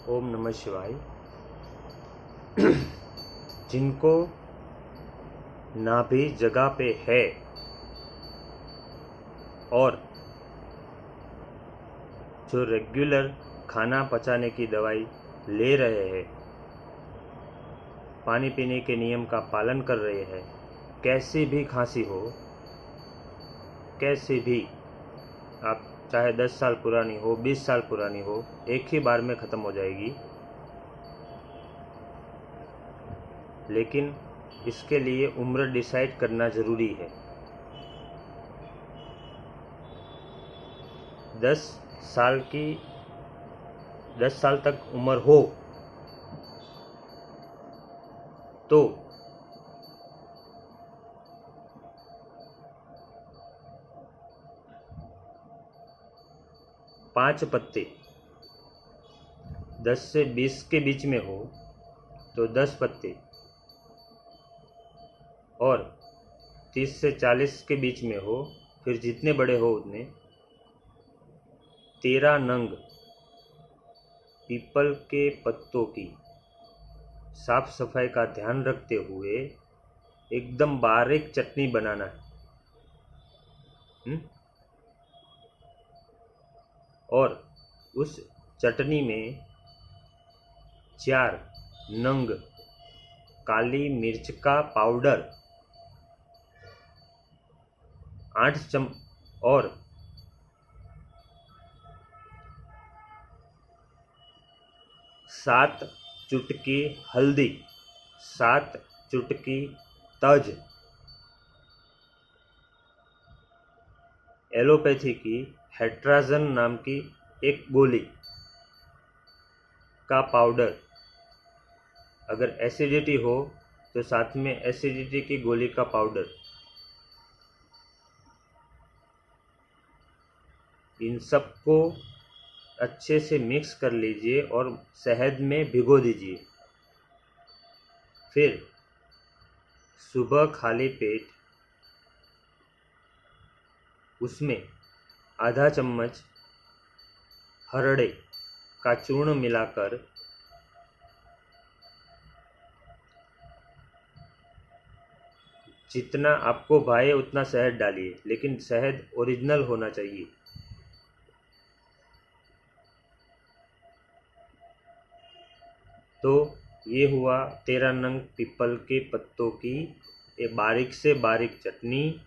ओम नमः शिवाय। जिनको नाभि जगह पे है और जो रेगुलर खाना पचाने की दवाई ले रहे हैं, पानी पीने के नियम का पालन कर रहे हैं, कैसी भी खांसी हो, कैसी भी, आप चाहे 10 साल पुरानी हो, 20 साल पुरानी हो, एक ही बार में ख़त्म हो जाएगी। लेकिन इसके लिए उम्र डिसाइड करना ज़रूरी है। 10 साल तक उम्र हो तो 5 पत्ते, 10 से 20 के बीच में हो तो 10 पत्ते, और 30 से 40 के बीच में हो, फिर जितने बड़े हो उतने, 13 नंग पीपल के पत्तों की साफ सफाई का ध्यान रखते हुए एकदम बारीक चटनी बनाना है। और उस चटनी में 4 नंग काली मिर्च का पाउडर, 7 चुटकी हल्दी, 7 चुटकी तज, एलोपैथी की हेट्राजन नाम की एक गोली का पाउडर, अगर एसिडिटी हो तो साथ में एसिडिटी की गोली का पाउडर, इन सबको अच्छे से मिक्स कर लीजिए और शहद में भिगो दीजिए। फिर सुबह खाली पेट उसमें आधा चम्मच हरड़े का चूर्ण मिलाकर जितना आपको भाए उतना शहद डालिए, लेकिन शहद ओरिजिनल होना चाहिए। तो ये हुआ 13 नंग पीपल के पत्तों की एक बारीक से बारीक चटनी।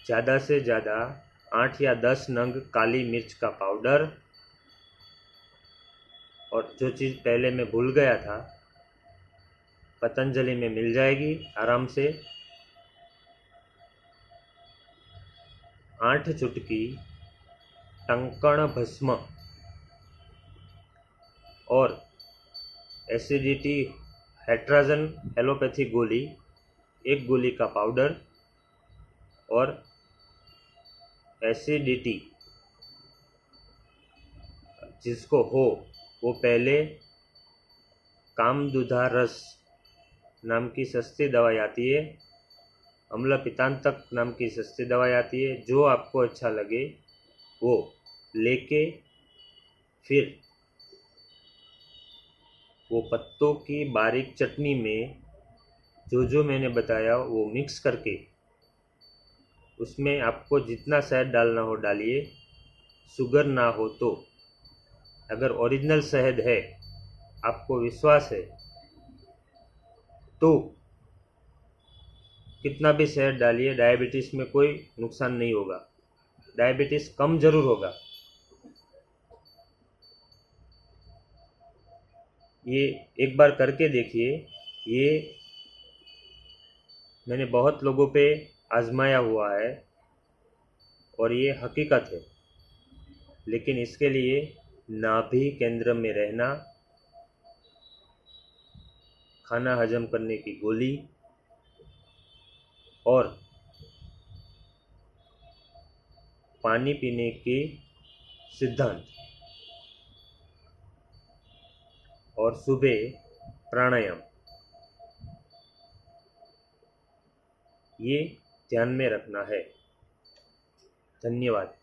ज़्यादा से ज़्यादा 8 या 10 नंग काली मिर्च का पाउडर, और जो चीज़ पहले मैं भूल गया था, पतंजलि में मिल जाएगी आराम से, 8 चुटकी टंकण भस्म और एसिडिटी हेट्राजन एलोपैथी गोली, 1 गोली का पाउडर, और एसिडिटी जिसको हो वो पहले कामदुधा रस नाम की सस्ती दवाई आती है, अम्ल पित्तांतक नाम की सस्ती दवाई आती है, जो आपको अच्छा लगे वो लेके फिर वो पत्तों की बारीक चटनी में जो मैंने बताया वो मिक्स करके उसमें आपको जितना शहद डालना हो डालिए। शुगर ना हो तो, अगर ओरिजिनल शहद है, आपको विश्वास है, तो कितना भी शहद डालिए, डायबिटीज़ में कोई नुकसान नहीं होगा, डायबिटीज़ कम ज़रूर होगा। ये एक बार करके देखिए, ये मैंने बहुत लोगों पे आजमाया हुआ है और ये हकीकत है। लेकिन इसके लिए नाभि केंद्र में रहना, खाना हजम करने की गोली और पानी पीने के सिद्धांत और सुबह प्राणायाम, ये ध्यान में रखना है। धन्यवाद।